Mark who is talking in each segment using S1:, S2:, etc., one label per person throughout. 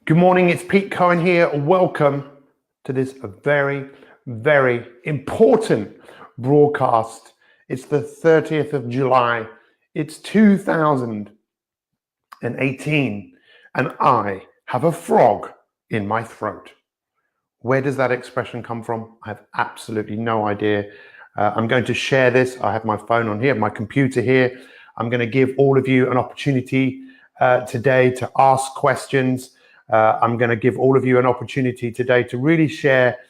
S1: Good morning, it's Pete Cohen here. Welcome to this very, very important broadcast. It's the 30th of July. It's 2018, and I have a frog in my throat. Where does that expression come from? I have absolutely no idea. I'm going to share this. I have my phone on here, my computer here. I'm going to give all of you an opportunity today to ask questions. I'm going to give all of you an opportunity today to really share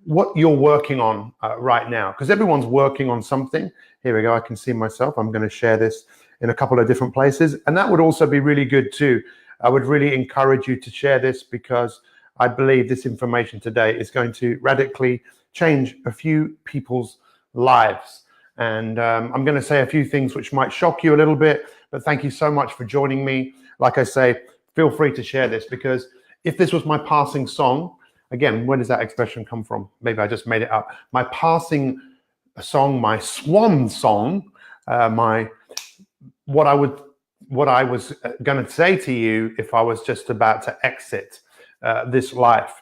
S1: what you're working on right now, because everyone's working on something. Here we go. I can see myself. I'm going to share this in a couple of different places, and that would also be really good too. I would really encourage you to share this, because I believe this information today is going to radically change a few people's lives. And I'm going to say a few things which might shock you a little bit, but thank you so much for joining me. Like I say, feel free to share this, because if this was my passing song, again, where does that expression come from? Maybe I just made it up. My passing song, my swan song, what I was going to say to you if I was just about to exit this life,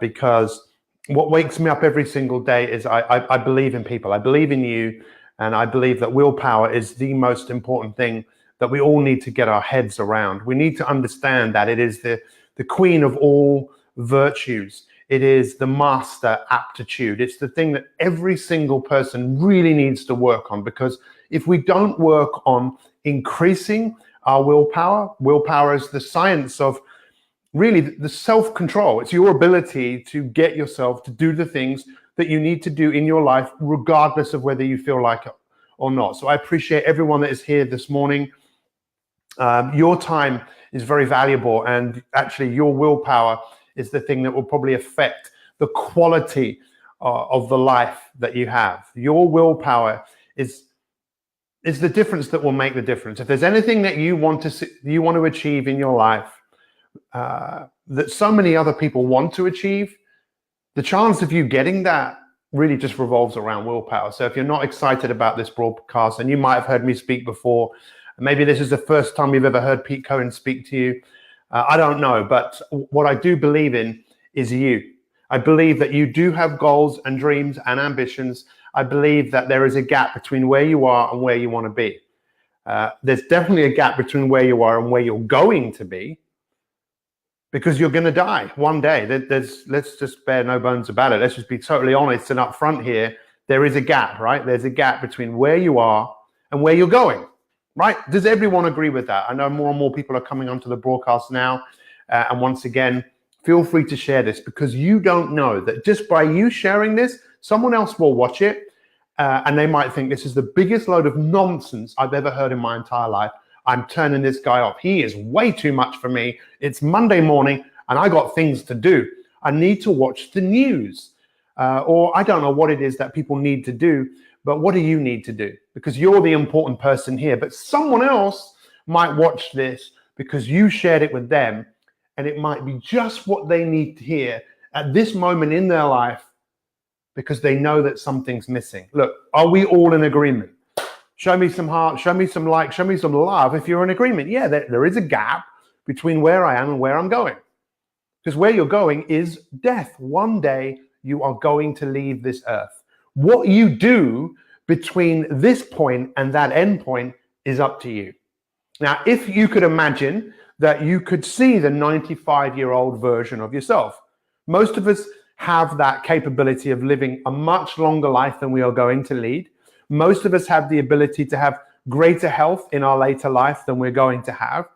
S1: because what wakes me up every single day is I believe in people. I believe in you, and I believe that willpower is the most important thing that we all need to get our heads around. We need to understand that it is the queen of all virtues. It is the master aptitude. It's the thing that every single person really needs to work on, because if we don't work on increasing our willpower is the science of really the self-control. It's your ability to get yourself to do the things that you need to do in your life, regardless of whether you feel like it or not. So I appreciate everyone that is here this morning. Your time is very valuable, and actually your willpower is the thing that will probably affect the quality of the life that you have. Your willpower is the difference that will make the difference. If there's anything that you want to achieve in your life that so many other people want to achieve, the chance of you getting that really just revolves around willpower. So if you're not excited about this broadcast, and you might have heard me speak before, maybe this is the first time you've ever heard Pete Cohen speak to you, I don't know, but what I do believe in is you. I believe that you do have goals and dreams and ambitions. I believe that there is a gap between where you are and where you want to be. There's definitely a gap between where you are and where you're going to be, because you're going to die one day. Let's just bear no bones about it. Let's just be totally honest and upfront here. There is a gap, right? There's a gap between where you are and where you're going, right? Does everyone agree with that? I know more and more people are coming onto the broadcast now. And once again, feel free to share this, because you don't know that just by you sharing this, someone else will watch it and they might think this is the biggest load of nonsense I've ever heard in my entire life. I'm turning this guy off. He is way too much for me. It's Monday morning and I got things to do. I need to watch the news. Or I don't know what it is that people need to do, but what do you need to do? Because you're the important person here, but someone else might watch this because you shared it with them, and it might be just what they need to hear at this moment in their life, because they know that something's missing. Look, are we all in agreement? Show me some heart, show me some like, show me some love if you're in agreement. Yeah, there is a gap between where I am and where I'm going. Because where you're going is death. One day you are going to leave this earth. What you do between this point and that end point is up to you. Now, if you could imagine that you could see the 95-year-old version of yourself, most of us have that capability of living a much longer life than we are going to lead. Most of us have the ability to have greater health in our later life than we're going to have,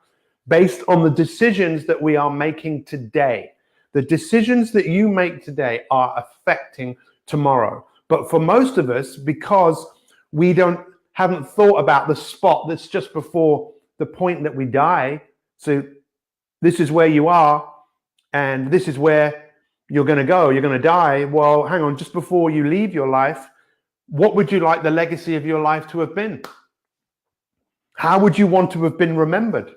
S1: based on the decisions that we are making today. The decisions that you make today are affecting tomorrow. But for most of us, because we haven't thought about the spot that's just before the point that we die, so this is where you are, and this is where you're going to go, you're going to die. Well, hang on, just before you leave your life, what would you like the legacy of your life to have been? How would you want to have been remembered?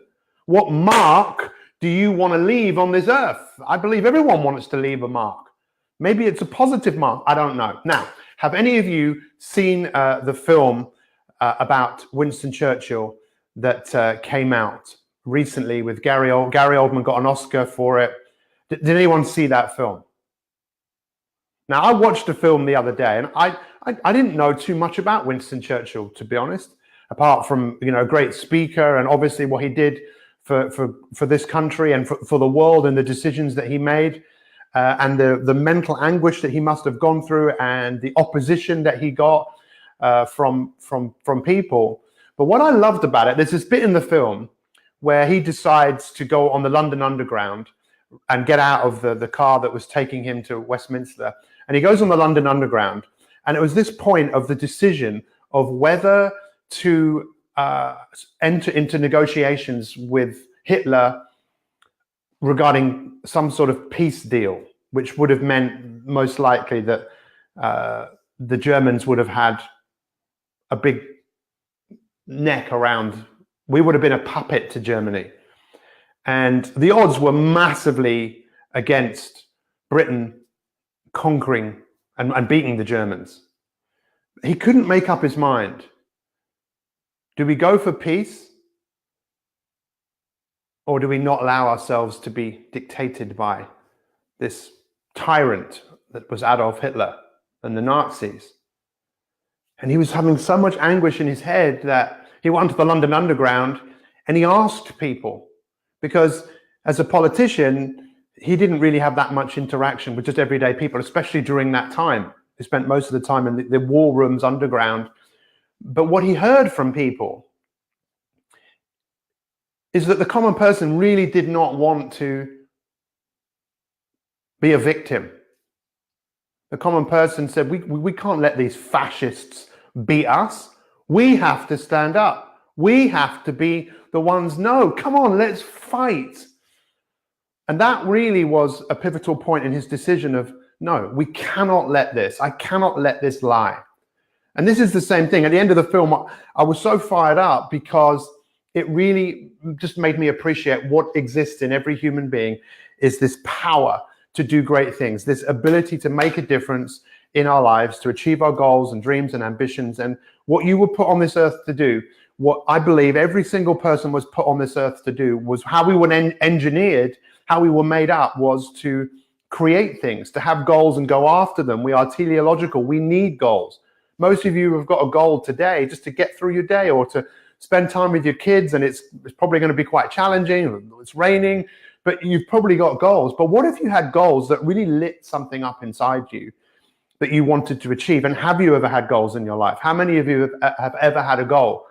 S1: What mark do you want to leave on this earth? I believe everyone wants to leave a mark. Maybe it's a positive mark. I don't know. Now, have any of you seen the film about Winston Churchill that came out recently with Gary Oldman? Got an Oscar for it. Did anyone see that film? Now, I watched the film the other day, and I didn't know too much about Winston Churchill, to be honest, apart from, a great speaker and obviously what he did for this country and for the world, and the decisions that he made, and the mental anguish that he must have gone through, and the opposition that he got from people. But what I loved about it, there's this bit in the film where he decides to go on the London Underground and get out of the car that was taking him to Westminster. And he goes on the London Underground. And it was this point of the decision of whether to enter into negotiations with Hitler regarding some sort of peace deal, which would have meant most likely that the Germans would have had a big neck around. We would have been a puppet to Germany. And the odds were massively against Britain conquering and beating the Germans. He couldn't make up his mind. Do we go for peace? Or do we not allow ourselves to be dictated by this tyrant that was Adolf Hitler and the Nazis? And he was having so much anguish in his head that he went to the London Underground and he asked people, because as a politician, he didn't really have that much interaction with just everyday people, especially during that time. He spent most of the time in the war rooms underground. But what he heard from people is that the common person really did not want to be a victim. The common person said, we can't let these fascists beat us. We have to stand up. We have to be the ones, no, come on, let's fight. And that really was a pivotal point in his decision of, no, we cannot let this. I cannot let this lie. And this is the same thing. At the end of the film, I was so fired up because it really just made me appreciate what exists in every human being is this power to do great things, this ability to make a difference in our lives, to achieve our goals and dreams and ambitions. And what you were put on this earth to do, what I believe every single person was put on this earth to do, was how we were engineered, how we were made up, was to create things, to have goals and go after them. We are teleological. We need goals. Most of you have got a goal today just to get through your day or to spend time with your kids, and it's probably going to be quite challenging. It's raining, but you've probably got goals. But what if you had goals that really lit something up inside you that you wanted to achieve? And have you ever had goals in your life? How many of you have ever had a goal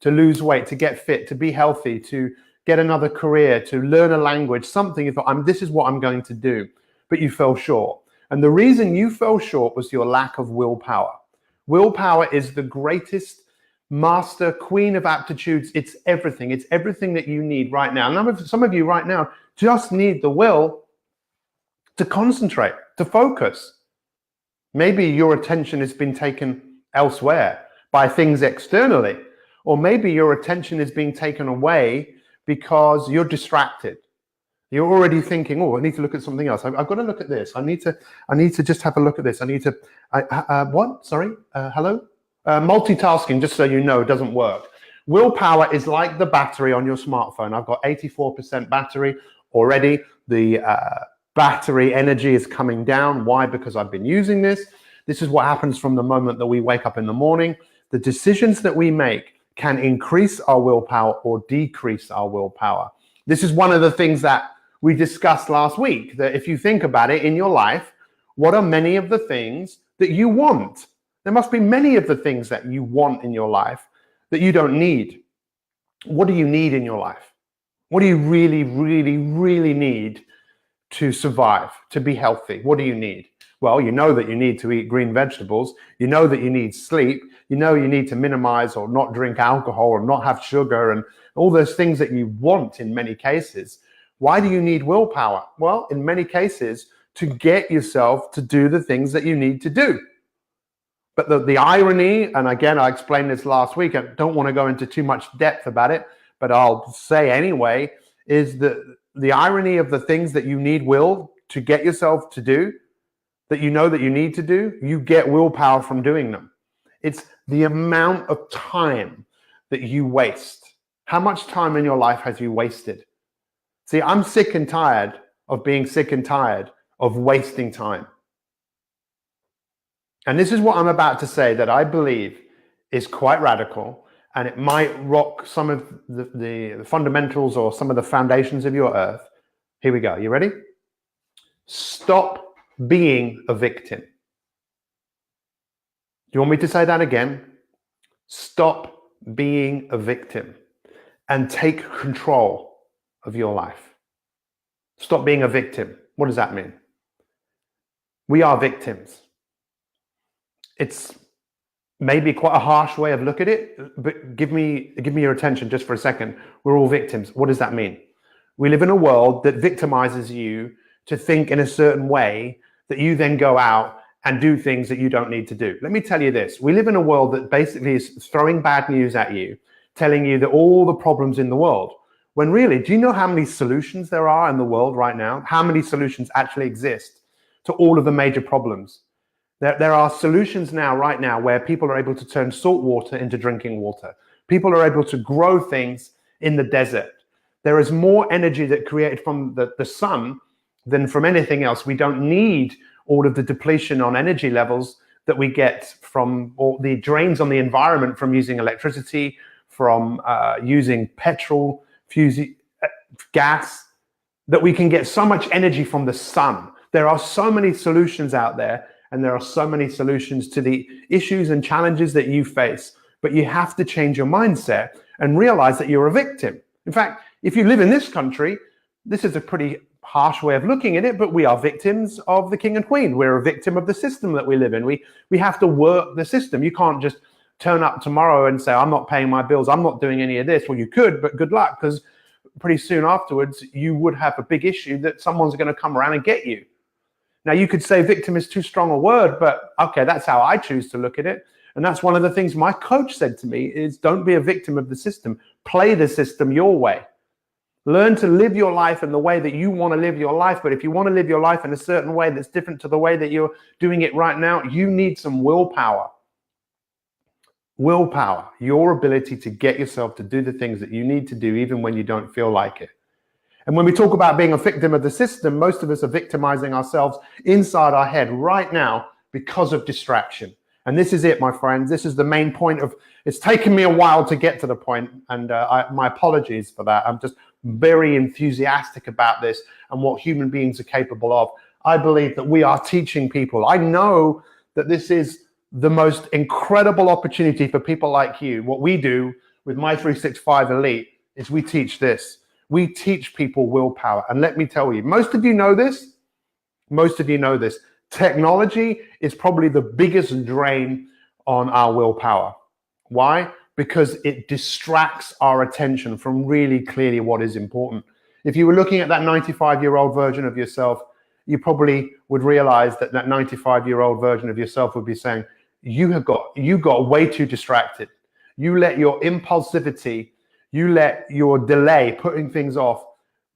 S1: to lose weight, to get fit, to be healthy, to get another career, to learn a language, something you thought, this is what I'm going to do, but you fell short? And the reason you fell short was your lack of willpower. Willpower is the greatest master, queen of aptitudes. It's everything. It's everything that you need right now. Some of you right now just need the will to concentrate, to focus. Maybe your attention has been taken elsewhere by things externally, or maybe your attention is being taken away because you're distracted. You're already thinking, oh, I need to look at something else. I've got to look at this. I need to just have a look at this. What? Sorry? Hello? Multitasking, just so you know, doesn't work. Willpower is like the battery on your smartphone. I've got 84% battery already. The battery energy is coming down. Why? Because I've been using this. This is what happens from the moment that we wake up in the morning. The decisions that we make can increase our willpower or decrease our willpower. This is one of the things that we discussed last week, that if you think about it in your life, what are many of the things that you want? There must be many of the things that you want in your life that you don't need. What do you need in your life? What do you really, really, really need to survive, to be healthy? What do you need? Well, you know that you need to eat green vegetables. You know that you need sleep. You know you need to minimize or not drink alcohol or not have sugar and all those things that you want in many cases. Why do you need willpower? Well, in many cases, to get yourself to do the things that you need to do. But the irony, and again, I explained this last week, I don't want to go into too much depth about it, but I'll say anyway, is that the irony of the things that you need will to get yourself to do, that you know that you need to do, you get willpower from doing them. It's the amount of time that you waste. How much time in your life has you wasted? See, I'm sick and tired of being sick and tired of wasting time. And this is what I'm about to say that I believe is quite radical, and it might rock some of the fundamentals or some of the foundations of your earth. Here we go. You ready? Stop being a victim. Do you want me to say that again? Stop being a victim and take control of your life. Stop being a victim. What does that mean? We are victims. It's maybe quite a harsh way of looking at it, but give me your attention just for a second. We're all victims. What does that mean? We live in a world that victimizes you to think in a certain way that you then go out and do things that you don't need to do. Let me tell you this. We live in a world that basically is throwing bad news at you, telling you that all the problems in the world, when really, do you know how many solutions there are in the world right now? How many solutions actually exist to all of the major problems? There are solutions now, right now, where people are able to turn salt water into drinking water. People are able to grow things in the desert. There is more energy that created from the sun than from anything else. We don't need all of the depletion on energy levels that we get from all the drains on the environment from using electricity, from using petrol, gas, that we can get so much energy from the sun. There are so many solutions out there, and there are so many solutions to the issues and challenges that you face, but you have to change your mindset and realize that you're a victim. In fact, if you live in this country, this is a pretty harsh way of looking at it, but we are victims of the king and queen. We're a victim of the system that we live in. We have to work the system. You can't just turn up tomorrow and say, I'm not paying my bills, I'm not doing any of this. Well, you could, but good luck, because pretty soon afterwards, you would have a big issue that someone's going to come around and get you. Now, you could say victim is too strong a word, but okay, that's how I choose to look at it. And that's one of the things my coach said to me is, don't be a victim of the system. Play the system your way. Learn to live your life in the way that you want to live your life. But if you want to live your life in a certain way that's different to the way that you're doing it right now, you need some willpower. Willpower, your ability to get yourself to do the things that you need to do, even when you don't feel like it. And when we talk about being a victim of the system, most of us are victimizing ourselves inside our head right now because of distraction. And this is it, my friends. This is the main point of, it's taken me a while to get to the point, and my apologies for that. I'm just very enthusiastic about this and what human beings are capable of. I believe that we are teaching people. I know that this is the most incredible opportunity for people like you. What we do with My 365 Elite is we teach this. We teach people willpower. And let me tell you, most of you know this. Most of you know this. Technology is probably the biggest drain on our willpower. Why? Because it distracts our attention from really clearly what is important. If you were looking at that 95-year-old version of yourself, you probably would realize that that 95-year-old version of yourself would be saying, you got way too distracted. You let your impulsivity, you let your delay, putting things off,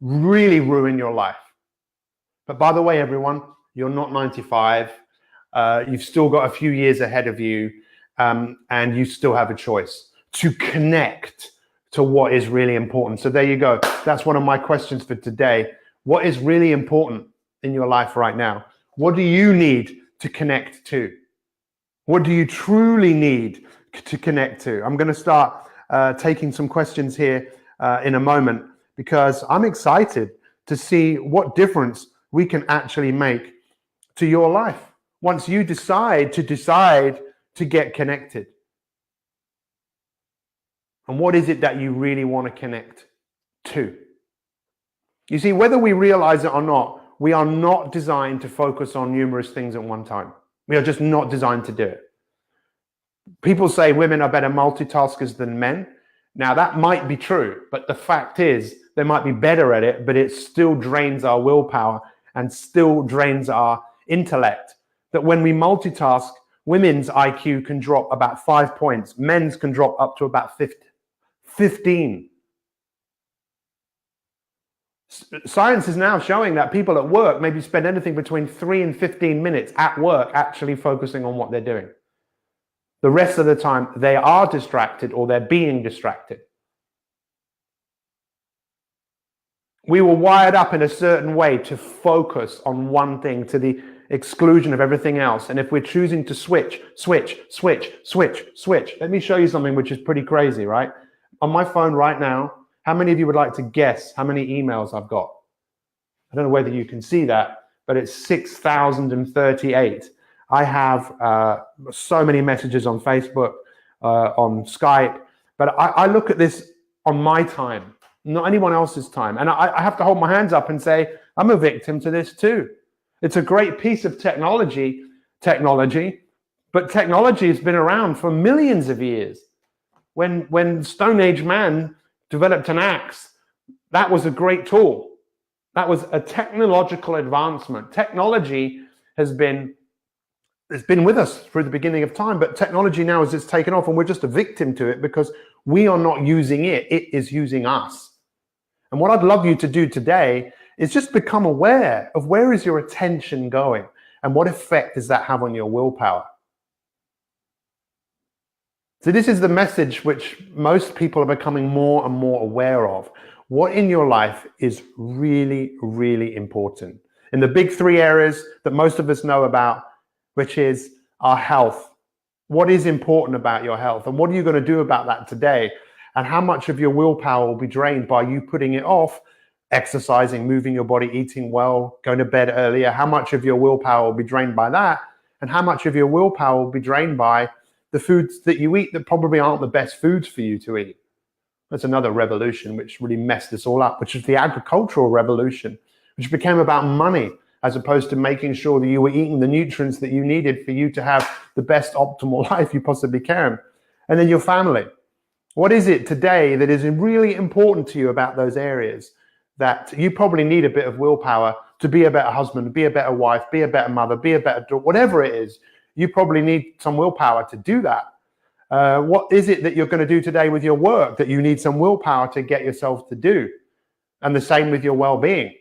S1: really ruin your life. But by the way, everyone, you're not 95. You've still got a few years ahead of you, and you still have a choice to connect to what is really important. So there you go. That's one of my questions for today. What is really important in your life right now? What do you need to connect to? What do you truly need to connect to? I'm going to start taking some questions here in a moment, because I'm excited to see what difference we can actually make to your life once you decide to get connected. And what is it that you really want to connect to? You see, whether we realize it or not, we are not designed to focus on numerous things at one time. We are just not designed to do it. People say women are better multitaskers than men. Now, that might be true, but the fact is they might be better at it, but it still drains our willpower and still drains our intellect. That when we multitask, women's IQ can drop about 5 points. Men's can drop up to about 15. Science is now showing that people at work maybe spend anything between 3 and 15 minutes at work actually focusing on what they're doing. The rest of the time, they are distracted or they're being distracted. We were wired up in a certain way to focus on one thing to the exclusion of everything else. And if we're choosing to switch, let me show you something which is pretty crazy, right? On my phone right now, how many of you would like to guess how many emails I've got? I don't know whether you can see that, but it's 6,038. I have so many messages on Facebook, on Skype, but I look at this on my time, not anyone else's time. And I have to hold my hands up and say, I'm a victim to this too. It's a great piece of technology, but technology has been around for millions of years. When Stone Age man developed an axe, that was a great tool. That was a technological advancement. Technology it's been with us through the beginning of time, but technology now has just taken off and we're just a victim to it because we are not using it. It is using us. And what I'd love you to do today is just become aware of where is your attention going and what effect does that have on your willpower. So this is the message which most people are becoming more and more aware of. What in your life is really, really important? In the big three areas that most of us know about, which is our health. What is important about your health? And what are you going to do about that today? And how much of your willpower will be drained by you putting it off, exercising, moving your body, eating well, going to bed earlier? How much of your willpower will be drained by that? And how much of your willpower will be drained by the foods that you eat that probably aren't the best foods for you to eat? That's another revolution which really messed us all up, which is the agricultural revolution, which became about money as opposed to making sure that you were eating the nutrients that you needed for you to have the best optimal life you possibly can. And then your family. What is it today that is really important to you about those areas that you probably need a bit of willpower to be a better husband, be a better wife, be a better mother, be a better daughter, whatever it is, you probably need some willpower to do that. What is it that you're going to do today with your work that you need some willpower to get yourself to do? And the same with your well-being.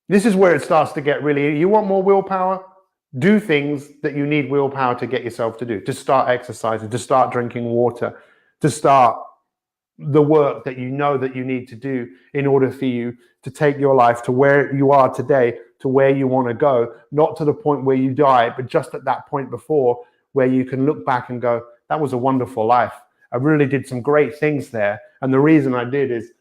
S1: This is where it starts to get really, you want more willpower? Do things that you need willpower to get yourself to do, to start exercising, to start drinking water, to start the work that you know that you need to do in order for you to take your life to where you are today, to where you want to go, not to the point where you die, but just at that point before where you can look back and go, that was a wonderful life. I really did some great things there. And the reason I did is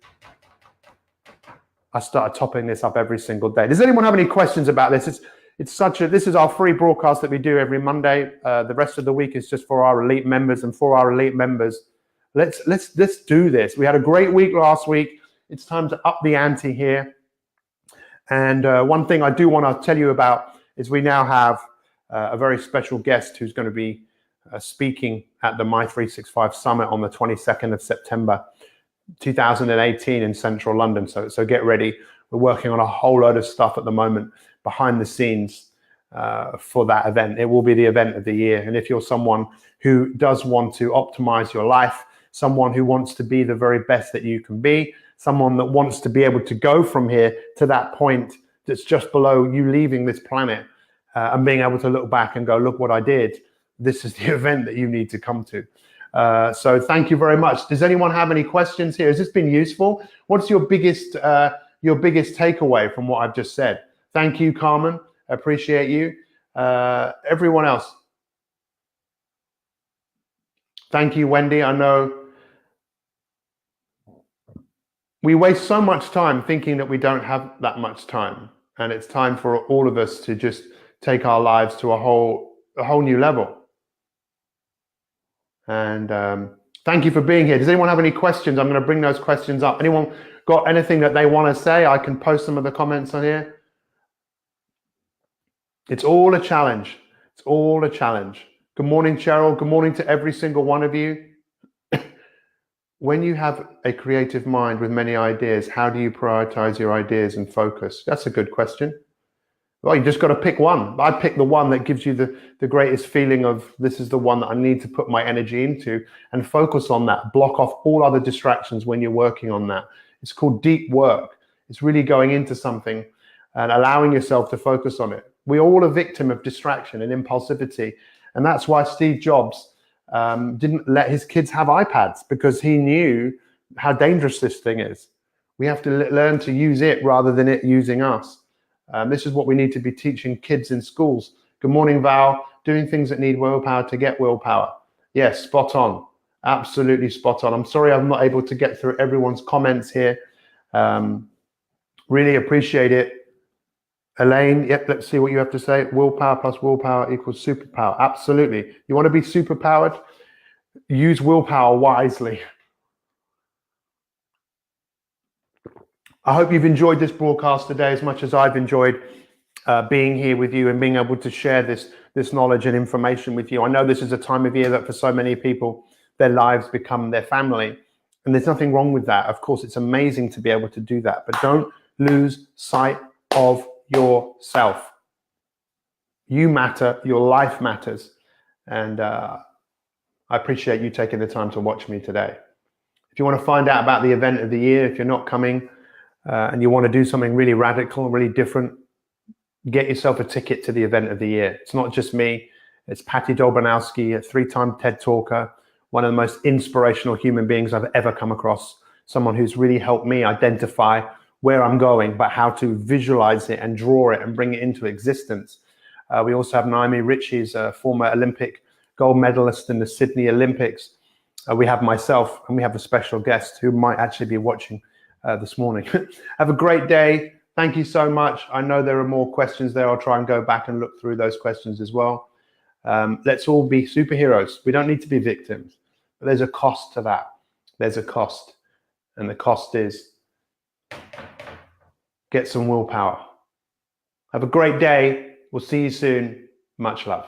S1: I started topping this up every single day. Does anyone have any questions about this? This is our free broadcast that we do every Monday. The rest of the week is just for our elite members, and for our elite members, let's do this. We had a great week last week. It's time to up the ante here. And one thing I do want to tell you about is we now have a very special guest who's going to be speaking at the My 365 Summit on the 22nd of September 2018 in central London. So get ready. We're working on a whole load of stuff at the moment behind the scenes for that event. It will be the event of the year. And if you're someone who does want to optimize your life, someone who wants to be the very best that you can be, someone that wants to be able to go from here to that point that's just below you leaving this planet and being able to look back and go, look what I did. This is the event that you need to come to. So thank you very much. Does anyone have any questions here? Has this been useful? What's your biggest takeaway from what I've just said? Thank you, Carmen. I appreciate you. Everyone else. Thank you, Wendy. I know we waste so much time thinking that we don't have that much time. And it's time for all of us to just take our lives to a whole new level. And thank you for being here. Does anyone have any questions? I'm going to bring those questions up. Anyone got anything that they want to say? I can post some of the comments on here. It's all a challenge. It's all a challenge. Good morning, Cheryl. Good morning to every single one of you. When you have a creative mind with many ideas, how do you prioritize your ideas and focus? That's a good question. Well, you just got to pick one. I pick the one that gives you the greatest feeling of this is the one that I need to put my energy into, and focus on that. Block off all other distractions when you're working on that. It's called deep work. It's really going into something and allowing yourself to focus on it. We're all a victim of distraction and impulsivity. And that's why Steve Jobs didn't let his kids have iPads, because he knew how dangerous this thing is. We have to learn to use it rather than it using us. This is what we need to be teaching kids in schools. Good morning, Val. Doing things that need willpower to get willpower. Yes, spot on. Absolutely spot on. I'm sorry I'm not able to get through everyone's comments here. Really appreciate it. Elaine, yep, let's see what you have to say. Willpower plus willpower equals superpower. Absolutely. You want to be superpowered? Use willpower wisely. I hope you've enjoyed this broadcast today as much as I've enjoyed being here with you and being able to share this knowledge and information with you. I know this is a time of year that for so many people, their lives become their family. And there's nothing wrong with that. Of course, it's amazing to be able to do that. But don't lose sight of yourself. You matter. Your life matters. And I appreciate you taking the time to watch me today. If you want to find out about the event of the year, if you're not coming and you want to do something really radical, really different, get yourself a ticket to the event of the year. It's not just me. It's Patty Dolbanowski, a 3-time TED talker, one of the most inspirational human beings I've ever come across, someone who's really helped me identify where I'm going, but how to visualize it and draw it and bring it into existence. We also have Naomi Ritchie's a former Olympic gold medalist in the Sydney Olympics. We have myself, and we have a special guest who might actually be watching this morning. Have a great day. Thank you so much. I know there are more questions there. I'll try and go back and look through those questions as well. Let's all be superheroes. We don't need to be victims, but there's a cost to that. There's a cost, and the cost is get some willpower. Have a great day. We'll see you soon. Much love.